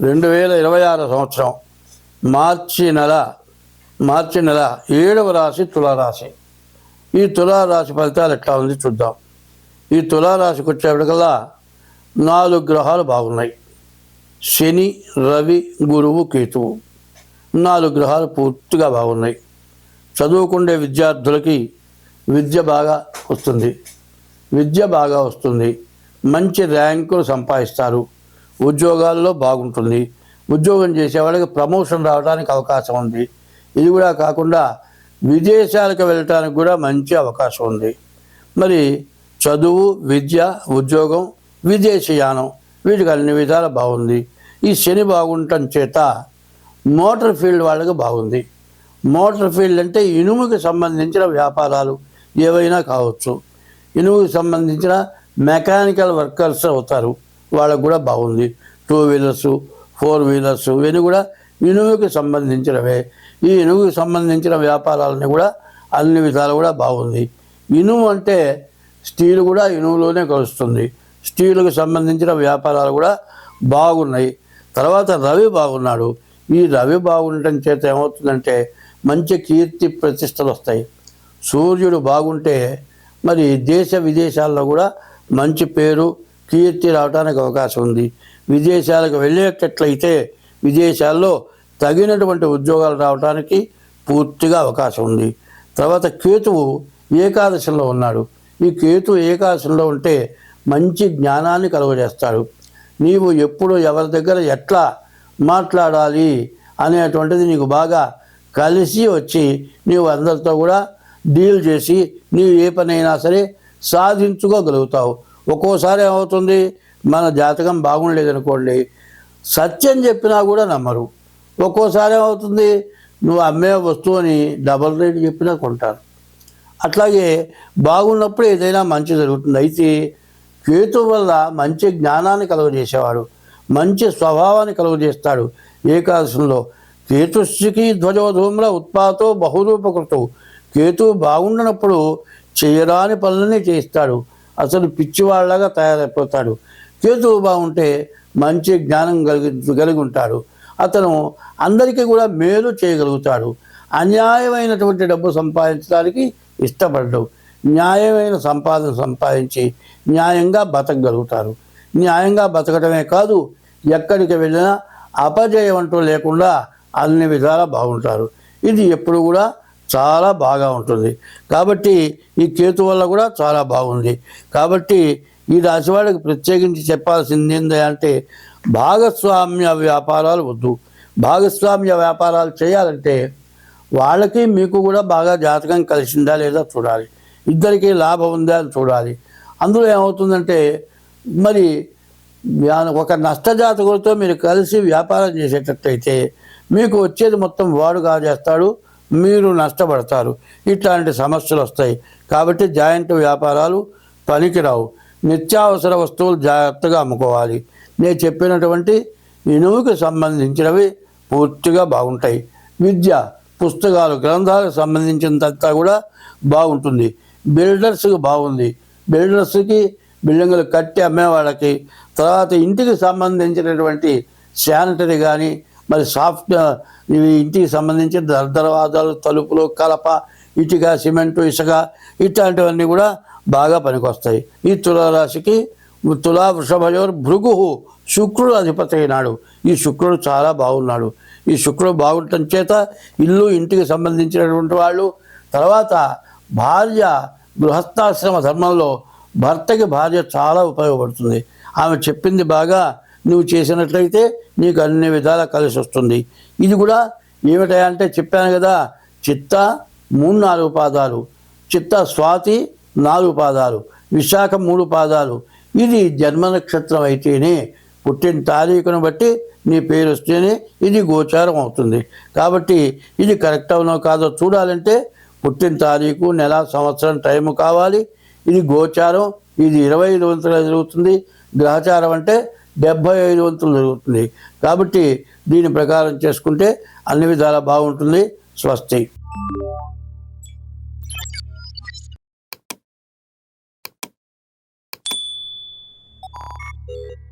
2026 సంవత్సరం మార్చి నెల 7వ రాశి తులారాశి. ఈ తులారాశి ఫలితాలు ఎట్లా ఉంది చూద్దాం. ఈ తులారాశికి వచ్చేప్పటికల్లా 4 గ్రహాలు బాగున్నాయి. శని, రవి, గురువు, కేతువు 4 గ్రహాలు పూర్తిగా బాగున్నాయి. చదువుకునే విద్యార్థులకి విద్య బాగా వస్తుంది. మంచి ర్యాంకులు సంపాదిస్తారు. ఉద్యోగాల్లో బాగుంటుంది. ఉద్యోగం చేసే వాళ్ళకి ప్రమోషన్ రావడానికి అవకాశం ఉంది. ఇది కూడా కాకుండా విదేశాలకు వెళ్ళటానికి కూడా మంచి అవకాశం ఉంది. మరి చదువు, విద్య, ఉద్యోగం, విదేశీయానం వీటికి అన్ని విధాలు బాగుంది. ఈ శని బాగుండటం చేత మోటార్ ఫీల్డ్ వాళ్ళకి బాగుంది. మోటార్ ఫీల్డ్ అంటే ఇనుముకి సంబంధించిన వ్యాపారాలు ఏవైనా కావచ్చు. ఇనుముకి సంబంధించిన మెకానికల్ వర్కర్స్ అవుతారు, వాళ్ళకు కూడా బాగుంది. 2 వీలర్స్, 4 వీలర్స్ ఇవన్నీ కూడా ఇనుముకి సంబంధించినవే. ఈ ఇనుముకి సంబంధించిన వ్యాపారాలని కూడా అన్ని విధాలు కూడా బాగుంది. ఇనుము అంటే స్టీల్ కూడా ఇనుములోనే కలుస్తుంది. స్టీలుకి సంబంధించిన వ్యాపారాలు కూడా బాగున్నాయి. తర్వాత రవి బాగున్నాడు. ఈ రవి బాగుండటం చేత ఏమవుతుందంటే మంచి కీర్తి ప్రతిష్టలు వస్తాయి. సూర్యుడు బాగుంటే మరి దేశ విదేశాల్లో కూడా మంచి పేరు, కీర్తి రావడానికి అవకాశం ఉంది. విదేశాలకు వెళ్ళేటట్లయితే విదేశాల్లో తగినటువంటి ఉద్యోగాలు రావడానికి పూర్తిగా అవకాశం ఉంది. తర్వాత కేతువు ఏకాదశంలో ఉన్నాడు. ఈ కేతు ఏకాదశంలో ఉంటే మంచి జ్ఞానాన్ని కలుగజేస్తాడు. నీవు ఎప్పుడు ఎవరి దగ్గర ఎట్లా మాట్లాడాలి అనేటువంటిది నీకు బాగా కలిసి వచ్చి నీవు అందరితో కూడా డీల్ చేసి నీవు ఏ పనైనా సరే సాధించుకోగలుగుతావు. ఒక్కోసారి ఏమవుతుంది, మన జాతకం బాగుండలేదనుకోండి, సత్యం చెప్పినా కూడా నమ్మరు. ఒక్కోసారి ఏమవుతుంది, నువ్వు అమ్మే వస్తువుని డబల్ రేట్ చెప్పినా కొంటారు. అట్లాగే బాగున్నప్పుడు ఏదైనా మంచి జరుగుతుంది. అయితే కేతు వల్ల మంచి జ్ఞానాన్ని కలుగజేసేవాడు, మంచి స్వభావాన్ని కలుగజేస్తాడు. ఏకాదశంలో కేతుశ్చికి ధ్వజోధూమ్ర ఉత్పాతో బహురూపకృతు. కేతు బాగుండనప్పుడు చేయరాని పనులని చేయిస్తాడు. అసలు పిచ్చివాళ్ళగా తయారైపోతాడు. కేతువు బాగుంటే మంచి జ్ఞానం కలిగి ఉంటాడు. అతను అందరికీ కూడా మేలు చేయగలుగుతాడు. అన్యాయమైనటువంటి డబ్బు సంపాదించడానికి ఇష్టపడ్డావు. న్యాయమైన సంపాదన సంపాదించి న్యాయంగా బతకగలుగుతారు. న్యాయంగా బతకడమే కాదు, ఎక్కడికి వెళ్ళినా అపజయం అంటూ లేకుండా అన్ని విధాలా బాగుంటారు. ఇది ఎప్పుడు కూడా చాలా బాగా ఉంటుంది. కాబట్టి ఈ కేతు వల్ల కూడా చాలా బాగుంది. కాబట్టి ఈ రాశి వాళ్ళకి ప్రత్యేకించి చెప్పాల్సింది ఏంటంటే భాగస్వామ్య వ్యాపారాలు వద్దు. భాగస్వామ్య వ్యాపారాలు చేయాలంటే వాళ్ళకి మీకు కూడా బాగా జాతకం కలిసిందా లేదా చూడాలి. ఇద్దరికీ లాభం ఉందా అని చూడాలి. అందులో ఏమవుతుందంటే మరి ఒక నష్టజాతకులతో మీరు కలిసి వ్యాపారం చేసేటట్టయితే మీకు వచ్చేది మొత్తం వాడు కాజేస్తాడు, మీరు నష్టపడతారు. ఇట్లాంటి సమస్యలు వస్తాయి. కాబట్టి జాయింట్ వ్యాపారాలు పనికిరావు. నిత్యావసర వస్తువులు జాగ్రత్తగా అమ్ముకోవాలి. నేను చెప్పినటువంటి ఇనుముకి సంబంధించినవి పూర్తిగా బాగుంటాయి. విద్య, పుస్తకాలు, గ్రంథాలకు సంబంధించినంతా కూడా బాగుంటుంది. బిల్డర్స్కి బాగుంది. బిల్డర్స్కి బిల్డింగులు కట్టి అమ్మేవాళ్ళకి, తర్వాత ఇంటికి సంబంధించినటువంటి శానిటరీ కానీ మరి సాఫ్ట్ ఇవి ఇంటికి సంబంధించిన దర్వాజాలు, తలుపులు, కలప, ఇటుక, సిమెంటు, ఇసుక ఇట్లాంటివన్నీ కూడా బాగా పనికొస్తాయి. ఈ తులారాశికి తులా వృషభయోర్ భృగు శుక్రుడు అధిపతి అయినాడు. ఈ శుక్రుడు చాలా బాగున్నాడు. ఈ శుక్రుడు బాగుండటం చేత ఇల్లు, ఇంటికి సంబంధించినటువంటి వాళ్ళు, తర్వాత భార్య గృహస్థాశ్రమ ధర్మంలో భర్తకి భార్య చాలా ఉపయోగపడుతుంది. ఆమె చెప్పింది బాగా నువ్వు చేసినట్లయితే నీకు అన్ని విధాలా కలిసి వస్తుంది. ఇది కూడా ఏమిటంటే చెప్పాను కదా, చిత్త 3-4 పాదాలు, చిత్త స్వాతి 4 పాదాలు, విశాఖ 3 పాదాలు. ఇది జన్మ నక్షత్రం అయితేనే, పుట్టిన తారీఖును బట్టి నీ పేరు వస్తేనే ఇది గోచారం అవుతుంది. కాబట్టి ఇది కరెక్ట్ అవునో కాదో చూడాలంటే పుట్టిన తారీఖు, నెల, సంవత్సరం టైము కావాలి. ఇది గోచారం. ఇది 25 వంతులు జరుగుతుంది. గ్రహచారం అంటే 75 వంతులు జరుగుతుంది. కాబట్టి దీని ప్రకారం చేసుకుంటే అన్ని విధాలా బాగుంటుంది. స్వస్తి. you